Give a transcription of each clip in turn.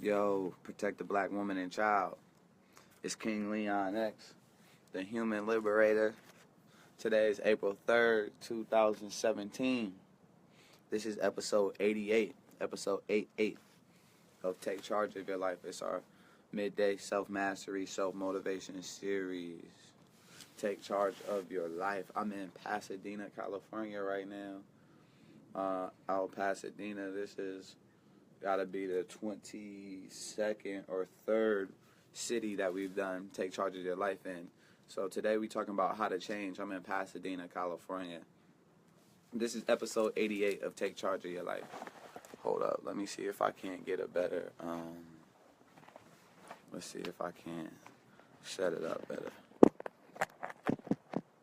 Yo, protect the black woman and child. It's King Leon X, the human liberator. Today is April 3rd, 2017. This is episode 88, episode 88 of Take Charge of Your Life. It's our midday self-mastery, self-motivation series. Take charge of your life. I'm in Pasadena, California right now. Out Pasadena, this is gotta be the 22nd or 3rd city that we've done Take Charge of Your Life in. So today we talking about how to change. I'm in Pasadena, California. This is episode 88 of Take Charge of Your Life. Hold up, let me see if I can't get a better, let's see if I can set it up better.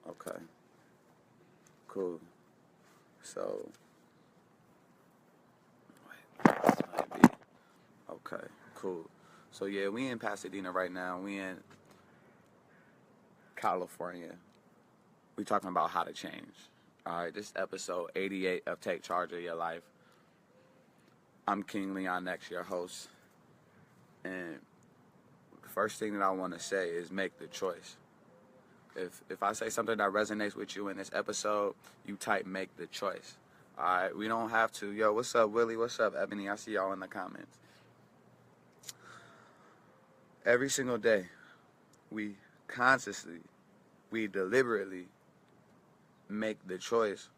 Okay, cool. So, wait, this might be. Okay, cool. So yeah, we in Pasadena right now. We in California. We talking about how to change. All right, this is episode 88 of Take Charge of Your Life. I'm King Leon X, your host. And the first thing that I want to say is make the choice. If I say something that resonates with you in this episode, you type make the choice. All right, we don't have to. Yo, what's up, Willie? What's up, Ebony? I see y'all in the comments. Every single day, we consciously, we deliberately make the choice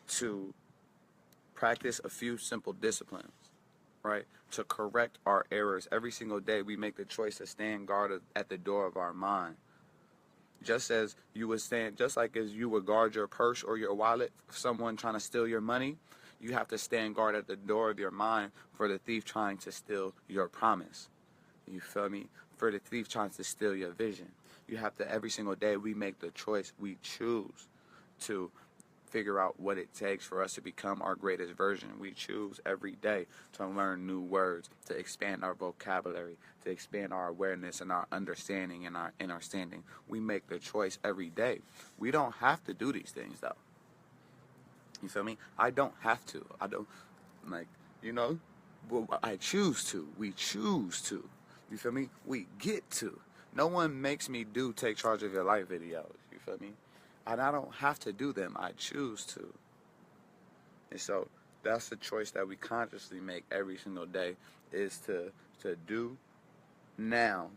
to practice a few simple disciplines, right? To correct our errors. Every single day, we make the choice to stand guard at the door of our mind. Just as you would stand, just like as you would guard your purse or your wallet for someone trying to steal your money, you have to stand guard at the door of your mind for the thief trying to steal your promise. You feel me? For the thief trying to steal your vision. You have to, every single day, we make the choice, we choose to figure out what it takes for us to become our greatest version. We choose every day to learn new words, to expand our vocabulary, to expand our awareness and our understanding and our understanding. We make the choice every day. We don't have to do these things, though. You feel me? I don't have to. I don't, well, I choose to. We choose to. You feel me? We get to. No one makes me do Take Charge of Your Life videos. You feel me? And I don't have to do them. I choose to. And so that's the choice that we consciously make every single day, is to do now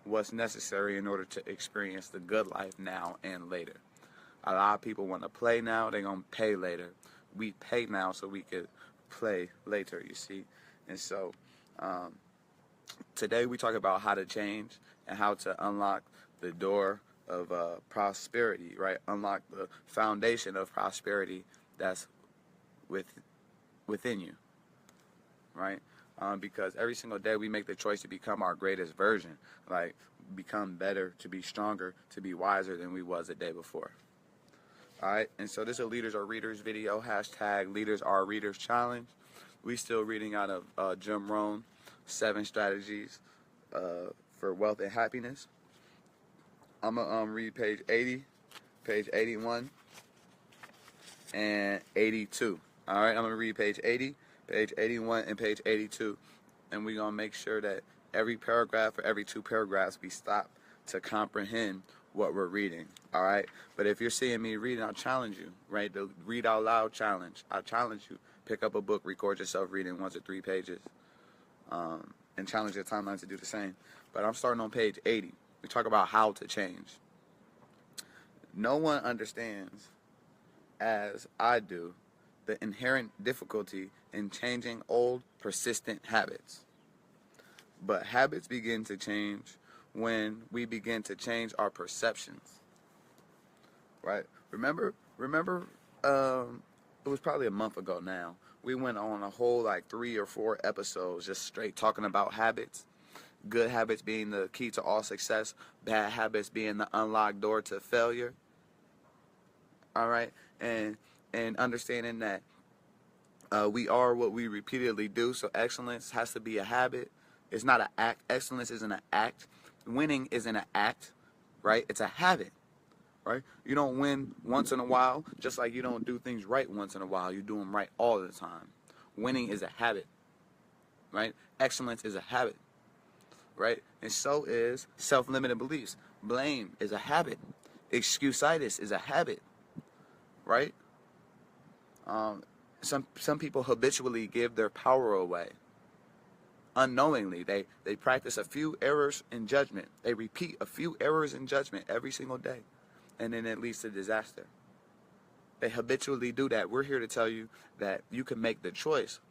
what's necessary in order to experience the good life now and later. A lot of people want to play now. They're going to pay later. We pay now so we could play later, you see. And so today we talk about how to change and how to unlock the door of prosperity, right? Unlock the foundation of prosperity that's within you, right? Because every single day we make the choice to become our greatest version, like become better, to be stronger, to be wiser than we was the day before. All right, and so this is a Leaders Are Readers video, hashtag Leaders Are Readers Challenge. We still reading out of Jim Rohn, 7 Strategies for Wealth and Happiness. I'm going to read page 80, page 81, and 82. All right, I'm going to read page 80, page 81, and page 82. And we're going to make sure that every paragraph or every 2 paragraphs we stop to comprehend what we're reading. All right? But if you're seeing me reading, I'll challenge you, right? The read out loud challenge. I challenge you. Pick up a book, record yourself reading 1 to 3 pages, and challenge your timeline to do the same. But I'm starting on page 80. We talk about how to change. No one understands, as I do, the inherent difficulty in changing old, persistent habits. But habits begin to change when we begin to change our perceptions. Right? Remember, it was probably a month ago now. We went on a whole 3 or 4 episodes just straight talking about habits. Good habits being the key to all success. Bad habits being the unlocked door to failure. All right? And understanding that we are what we repeatedly do. So excellence has to be a habit. It's not an act. Excellence isn't an act. Winning isn't an act, right? It's a habit, right? You don't win once in a while, just like you don't do things right once in a while. You do them right all the time. Winning is a habit, right? Excellence is a habit, right? And so is self-limiting beliefs. Blame is a habit. Excuse-itis is a habit, right? Some people habitually give their power away. Unknowingly, they practice a few errors in judgment. They repeat a few errors in judgment every single day, and then it leads to disaster. They habitually do that. We're here to tell you that you can make the choice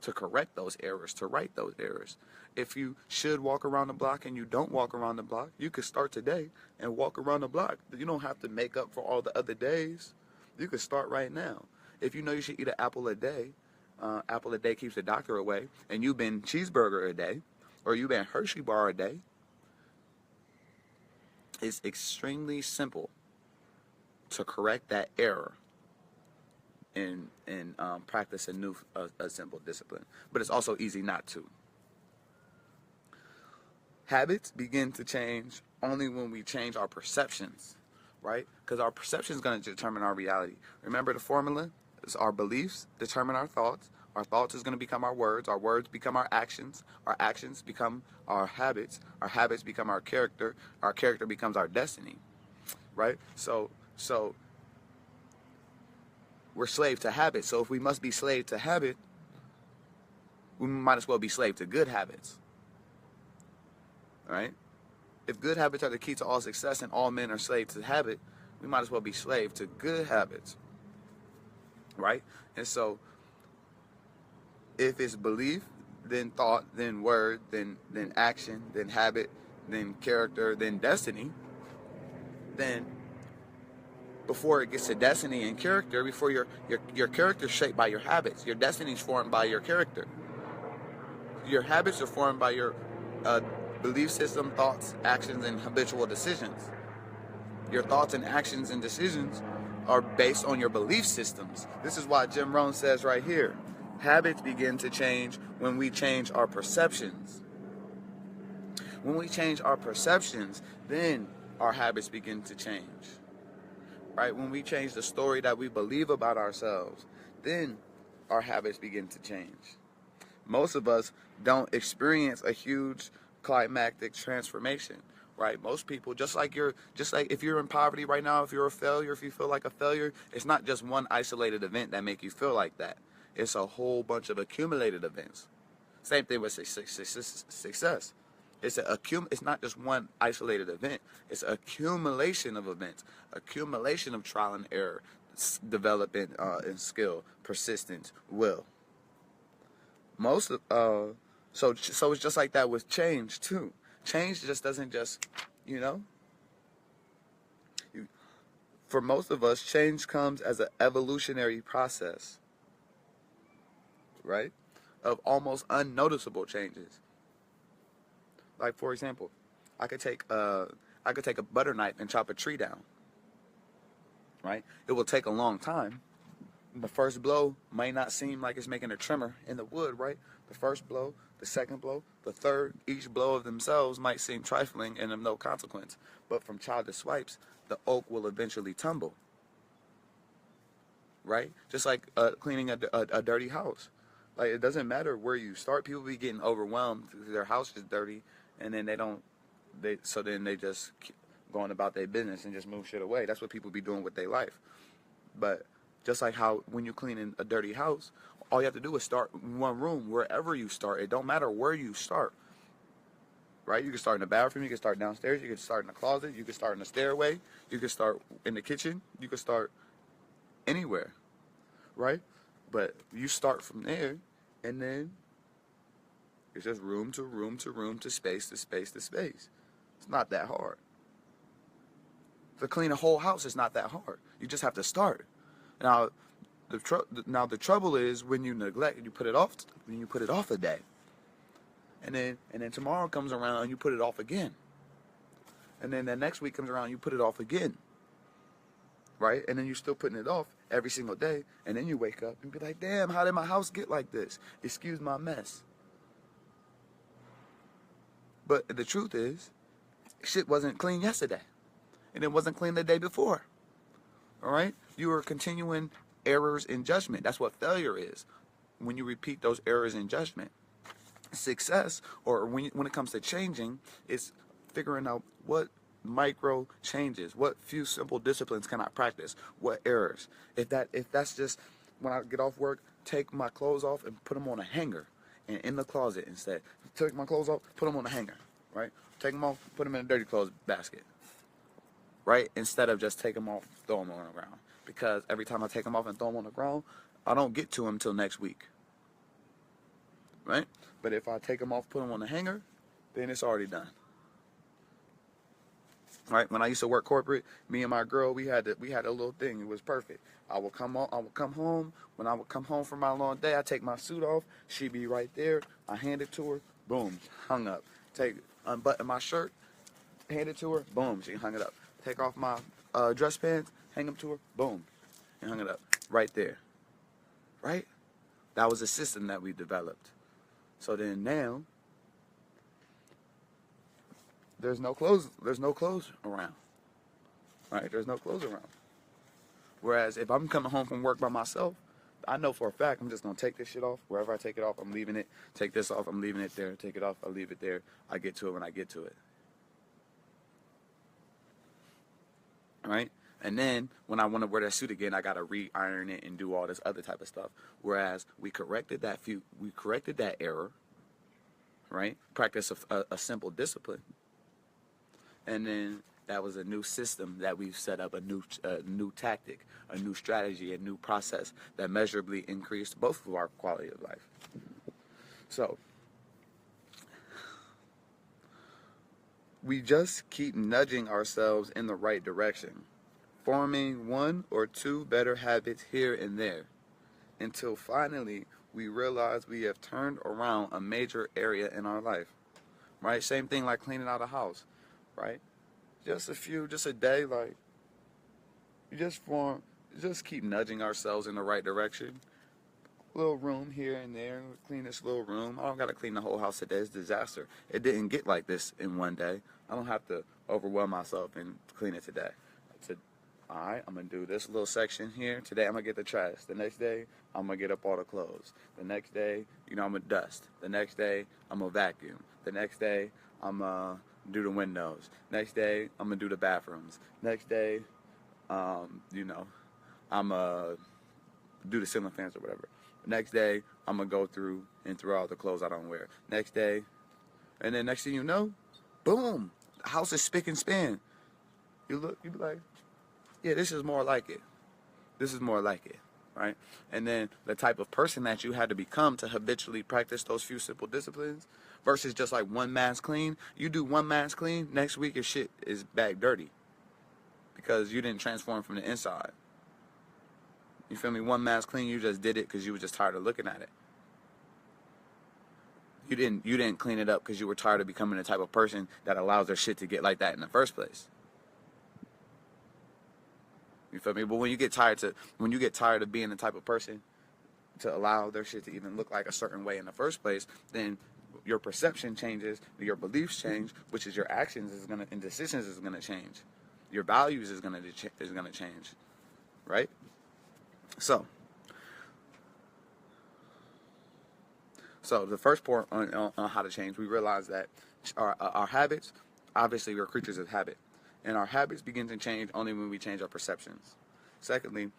to correct those errors, to right those errors. If you should walk around the block and you don't walk around the block, you could start today and walk around the block. You don't have to make up for all the other days. You could start right now. If you know you should eat an apple a day, apple a day keeps the doctor away, and you've been cheeseburger a day, or you've been Hershey bar a day, it's extremely simple to correct that error and practice a simple discipline. But it's also easy not to. Habits begin to change only when we change our perceptions, right? Because our perception is going to determine our reality. Remember the formula? It's our beliefs determine our thoughts. Our thoughts is going to become our words become our actions become our habits become our character becomes our destiny, right? So we're slave to habit. So if we must be slave to habit, we might as well be slave to good habits, right? If good habits are the key to all success and all men are slave to habit, we might as well be slave to good habits, right? And so if it's belief, then thought, then word, then action, then habit, then character, then destiny, then before it gets to destiny and character, before your character is shaped by your habits, your destiny is formed by your character. Your habits are formed by your belief system, thoughts, actions, and habitual decisions. Your thoughts and actions and decisions are based on your belief systems. This is why Jim Rohn says right here, habits begin to change when we change our perceptions. When we change our perceptions, then our habits begin to change. Right? When we change the story that we believe about ourselves, then our habits begin to change. Most of us don't experience a huge climactic transformation, right? Most people, just like if you're in poverty right now, if you're a failure, if you feel like a failure, it's not just one isolated event that make you feel like that. It's a whole bunch of accumulated events. Same thing with success. It's not just one isolated event. It's an accumulation of events, accumulation of trial and error, development and skill, persistence, will. So it's just like that with change too. Change just doesn't just, for most of us, change comes as an evolutionary process, right? Of almost unnoticeable changes. Like, for example, I could take a butter knife and chop a tree down, right? It will take a long time. The first blow might not seem like it's making a tremor in the wood, right? The first blow, the second blow, the third, each blow of themselves might seem trifling and of no consequence. But from childish swipes, the oak will eventually tumble, right? Just like cleaning a dirty house. Like, it doesn't matter where you start. People be getting overwhelmed because their house is dirty, and then they just keep going about their business and just move shit away. That's what people be doing with their life. But just like how when you clean in a dirty house, all you have to do is start in one room, wherever you start. It don't matter where you start, right? You can start in the bathroom, you can start downstairs, you can start in the closet, you can start in the stairway, you can start in the kitchen, you can start anywhere, right? But you start from there, and then it's just room to room to room to space to space to space. It's not that hard. To clean a whole house is not that hard. You just have to start. Now, the trouble is when you neglect, you put it off a day, and then tomorrow comes around and you put it off again, and then the next week comes around and you put it off again, right? And then you're still putting it off every single day, and then you wake up and be like, damn, how did my house get like this? Excuse my mess. But the truth is, shit wasn't clean yesterday, and it wasn't clean the day before. All right? You are continuing errors in judgment. That's what failure is, when you repeat those errors in judgment. Success, or when it comes to changing, is figuring out what micro changes, what few simple disciplines can I practice, what errors. If that's just when I get off work, take my clothes off and put them on a hanger, and in the closet instead. Take my clothes off, put them on a hanger, right? Take them off, put them in a dirty clothes basket, right? Instead of just take them off, throw them on the ground. Because every time I take them off and throw them on the ground, I don't get to them till next week, right? But if I take them off, put them on the hanger, then it's already done. Right? When I used to work corporate, me and my girl, we had a little thing. It was perfect. I would come home. When I would come home from my long day, I take my suit off. She'd be right there. I hand it to her. Boom, hung up. Unbutton my shirt, hand it to her. Boom, she hung it up. Take off my dress pants, hang them to her. Boom, and hung it up right there. Right? That was a system that we developed. So then now, there's no clothes around. Right? There's no clothes around. Whereas if I'm coming home from work by myself, I know for a fact I'm just going to take this shit off. Wherever I take it off, I'm leaving it. Take this off, I'm leaving it there. Take it off, I leave it there. I get to it when I get to it. Right? And then when I want to wear that suit again, I got to re-iron it and do all this other type of stuff. Whereas we corrected that error, right? Practice a simple discipline. And then that was a new system that we've set up, a new tactic, a new strategy, a new process that measurably increased both of our quality of life. So we just keep nudging ourselves in the right direction, forming one or two better habits here and there, until finally we realize we have turned around a major area in our life. Right? Same thing like cleaning out a house, right? Just a day, like, just keep nudging ourselves in the right direction. Little room here and there, clean this little room. I don't got to clean the whole house today. It's a disaster. It didn't get like this in one day. I don't have to overwhelm myself and clean it today. Alright, I'm going to do this little section here. Today I'm going to get the trash. The next day, I'm going to get up all the clothes. The next day, I'm going to dust. The next day, I'm going to vacuum. The next day, I'm going to do the windows. Next day, I'm going to do the bathrooms. Next day, I'm going to do the ceiling fans or whatever. Next day, I'm going to go through and throw out the clothes I don't wear. Next day, and then next thing you know, boom, the house is spick and span. You be like, yeah, this is more like it. This is more like it, right? And then the type of person that you had to become to habitually practice those few simple disciplines versus just like one mass clean. You do one mass clean, next week your shit is back dirty because you didn't transform from the inside. You feel me? One mass clean, you just did it because you were just tired of looking at it. You didn't clean it up because you were tired of becoming the type of person that allows their shit to get like that in the first place. You feel me? But when you get tired of being the type of person to allow their shit to even look like a certain way in the first place, then your perception changes, your beliefs change, which is your actions and decisions is gonna change. Your values is gonna change, right? So the first point on how to change, we realize that our habits, obviously we're creatures of habit. And our habits begin to change only when we change our perceptions. Secondly,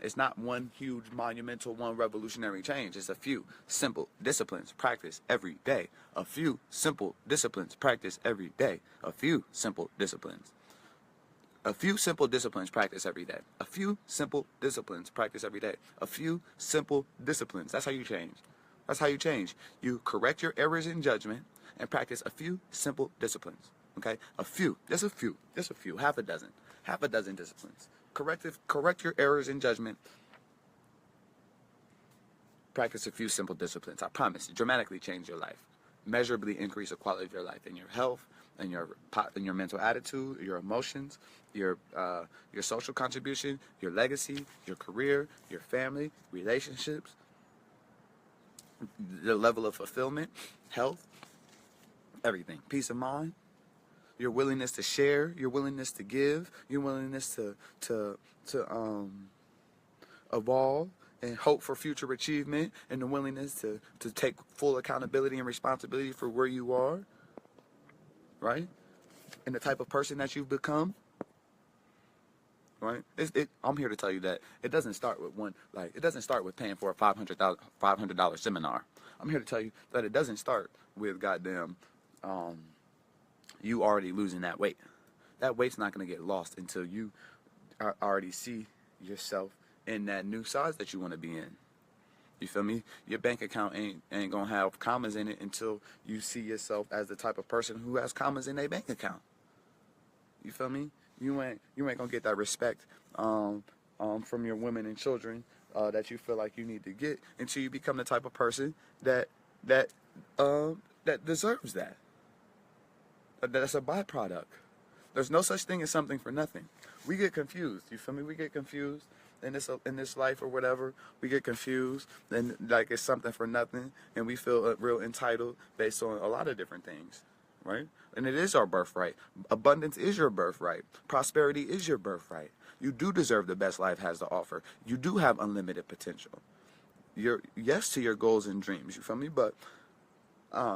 it's not one huge, monumental, one revolutionary change. It's a few simple disciplines practiced every day. A few simple disciplines practiced every day. A few simple disciplines. A few simple disciplines practiced every day. A few simple disciplines practiced every day. A few simple disciplines. That's how you change. That's how you change. You correct your errors in judgment and practice a few simple disciplines. Okay, just a few, half a dozen disciplines. Correct your errors in judgment. Practice a few simple disciplines. I promise, dramatically change your life. Measurably increase the quality of your life and your health and your mental attitude, your emotions, your social contribution, your legacy, your career, your family, relationships, the level of fulfillment, health, everything, peace of mind. Your willingness to share, your willingness to give, your willingness to evolve and hope for future achievement and the willingness to take full accountability and responsibility for where you are, right? And the type of person that you've become, right? I'm here to tell you that it doesn't start with it doesn't start with paying for a $500 seminar. I'm here to tell you that it doesn't start with goddamn, you already losing that weight. That weight's not going to get lost until you already see yourself in that new size that you want to be in. You feel me? Your bank account ain't gonna have commas in it until you see yourself as the type of person who has commas in their bank account. You feel me? You ain't gonna get that respect from your women and children that you feel like you need to get until you become the type of person that deserves that. That's a byproduct. There's no such thing as something for nothing. We get confused. You feel me? We get confused in this life or whatever. We get confused and like it's something for nothing, and we feel real entitled based on a lot of different things, right? And it is our birthright. Abundance is your birthright. Prosperity is your birthright. You do deserve the best life has to offer. You do have unlimited potential. You're yes to your goals and dreams. You feel me? But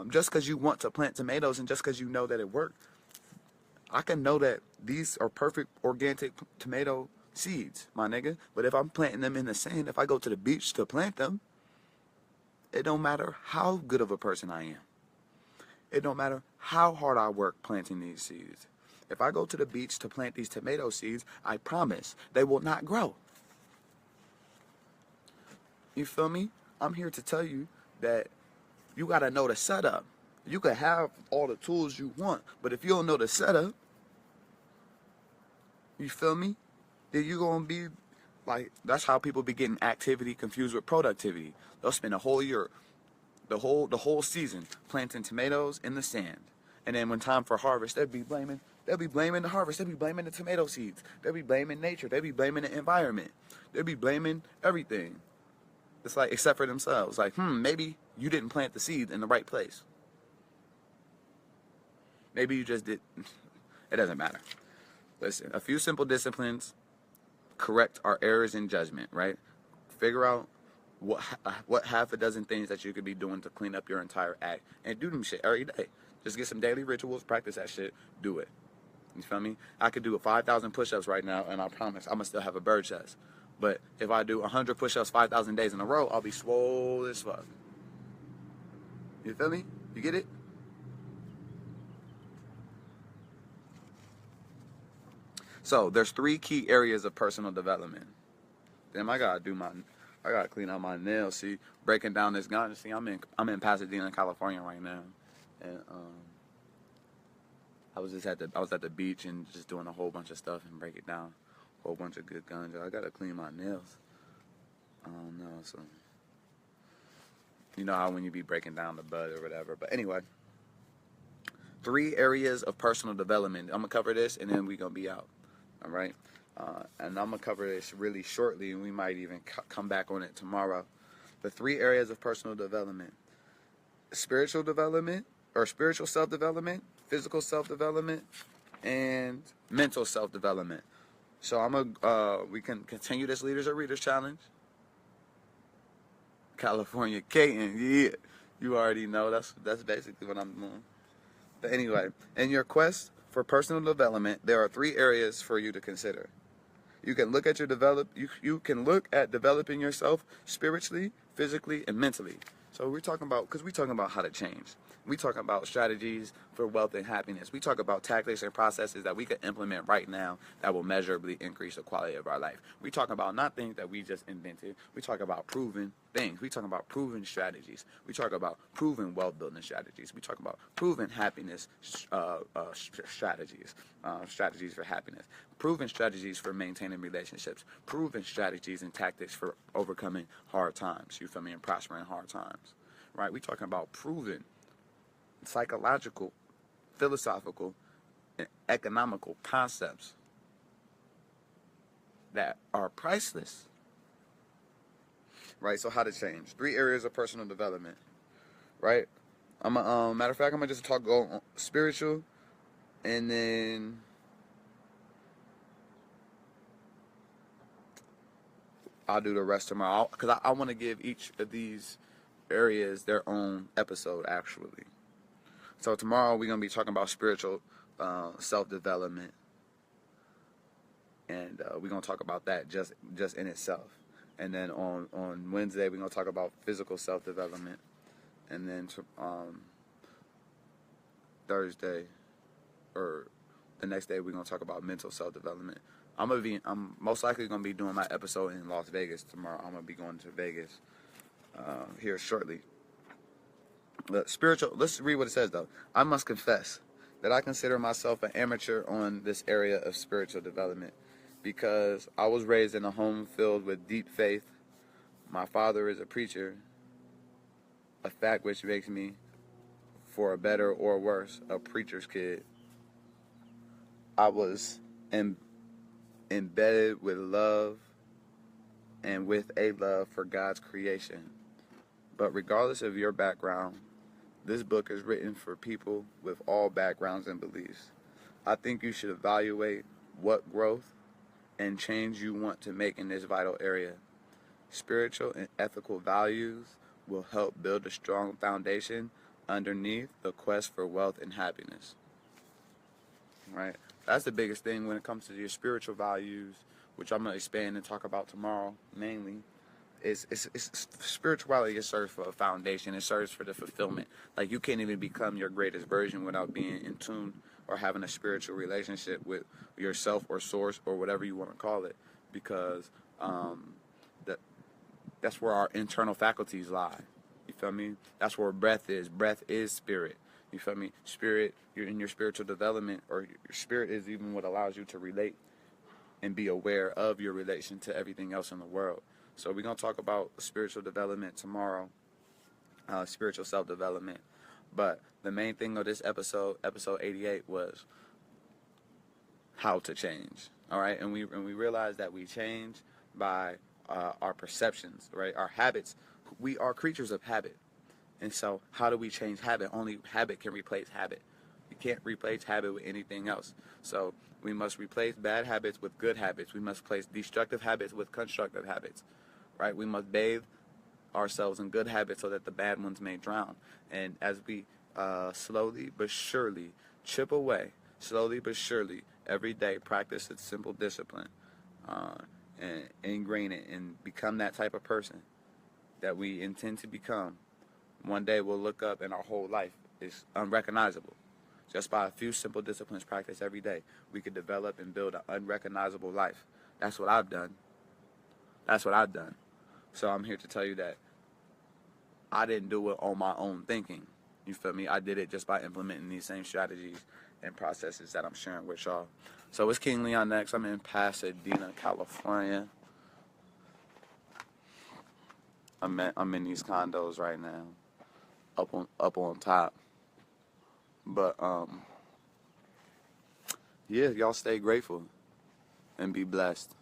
just because you want to plant tomatoes and just because you know that it worked, I can know that these are perfect organic tomato seeds, my nigga. But if I'm planting them in the sand, if I go to the beach to plant them, it don't matter how good of a person I am. It don't matter how hard I work planting these seeds. If I go to the beach to plant these tomato seeds, I promise they will not grow. You feel me? I'm here to tell you that you got to know the setup. You can have all the tools you want, but if you don't know the setup, you feel me? Then you're going to be like, that's how people be getting activity confused with productivity. They'll spend a whole year, the whole season planting tomatoes in the sand. And then when time for harvest, they'll be blaming the harvest. They'll be blaming the tomato seeds. They'll be blaming nature. They'll be blaming the environment. They'll be blaming everything. It's like, except for themselves. Like, maybe you didn't plant the seed in the right place. Maybe you just did. It doesn't matter. Listen, a few simple disciplines correct our errors in judgment, right? Figure out what half a dozen things that you could be doing to clean up your entire act, and do them shit every day. Just get some daily rituals, practice that shit, do it. You feel me? I could do 5,000 push-ups right now, and I promise I'm gonna still have a bird chest. But if I do 100 push-ups 5,000 days in a row, I'll be swole as fuck. You feel me? You get it? So there's 3 key areas of personal development. Damn, I gotta clean out my nails. See, breaking down this ganja. See, I'm in Pasadena, California right now, and I was at the beach and just doing a whole bunch of stuff and break it down, a whole bunch of good ganja. I gotta clean my nails. I don't know, so you know how when you be breaking down the bud or whatever. But anyway, 3 areas of personal development. I'm gonna cover this and then we gonna be out. All right, and I'm gonna cover this really shortly, and we might even come back on it tomorrow. The 3 areas of personal development: spiritual development, or spiritual self-development, physical self-development, and mental self-development. So we can continue this Leaders or Readers Challenge. California Katin, yeah, you already know that's basically what I'm doing. But anyway, in your quest for personal development, there are 3 areas for you to consider. You can look at you can look at developing yourself spiritually, physically, and mentally. So we're talking about how to change. We talk about strategies for wealth and happiness. We talk about tactics and processes that we can implement right now that will measurably increase the quality of our life. We talk about not things that we just invented. We talk about proven things. We talk about proven strategies. We talk about proven wealth building strategies. We talk about proven happiness strategies, strategies for happiness, proven strategies for maintaining relationships, proven strategies and tactics for overcoming hard times. You feel me? And prospering hard times, right? We talking about proven psychological, philosophical, and economical concepts that are priceless, right? So how to change? 3 areas of personal development, right? Matter of fact, I'm gonna just go on spiritual, and then I'll do the rest tomorrow because I want to give each of these areas their own episode actually. So tomorrow we're gonna be talking about spiritual self-development, and we're gonna talk about that just in itself. And then on Wednesday we're gonna talk about physical self-development, and then Thursday or the next day we're gonna talk about mental self-development. I'm most likely gonna be doing my episode in Las Vegas tomorrow. I'm gonna be going to Vegas here shortly. Spiritual. Let's read what it says though. I must confess that I consider myself an amateur on this area of spiritual development because I was raised in a home filled with deep faith. My father is a preacher, a fact which makes me, for a better or worse, a preacher's kid. I was embedded with love and with a love for God's creation. But regardless of your background, this book is written for people with all backgrounds and beliefs. I think you should evaluate what growth and change you want to make in this vital area. Spiritual and ethical values will help build a strong foundation underneath the quest for wealth and happiness. Right? That's the biggest thing when it comes to your spiritual values, which I'm going to expand and talk about tomorrow mainly. It's spirituality. It serves for a foundation. It serves for the fulfillment. Like, you can't even become your greatest version without being in tune or having a spiritual relationship with yourself or source or whatever you want to call it, because that's where our internal faculties lie. You feel me? That's where breath is. Breath is spirit. You feel me? Spirit, you're in your spiritual development, or your spirit is even what allows you to relate and be aware of your relation to everything else in the world. So we're going to talk about spiritual development tomorrow, spiritual self-development. But the main thing of this episode 88, was how to change. All right? And we realize that we change by our perceptions, right? Our habits. We are creatures of habit. And so how do we change habit? Only habit can replace habit. You can't replace habit with anything else. So we must replace bad habits with good habits. We must replace destructive habits with constructive habits. Right? We must bathe ourselves in good habits so that the bad ones may drown. And as we slowly but surely chip away, slowly but surely, every day practice its simple discipline and ingrain it and become that type of person that we intend to become, one day we'll look up and our whole life is unrecognizable. Just by a few simple disciplines practiced every day, we could develop and build an unrecognizable life. That's what I've done. That's what I've done. So I'm here to tell you that I didn't do it on my own thinking. You feel me? I did it just by implementing these same strategies and processes that I'm sharing with y'all. So it's King Leon next. I'm in Pasadena, California. I'm in these condos right now, up on top. But yeah, y'all stay grateful and be blessed.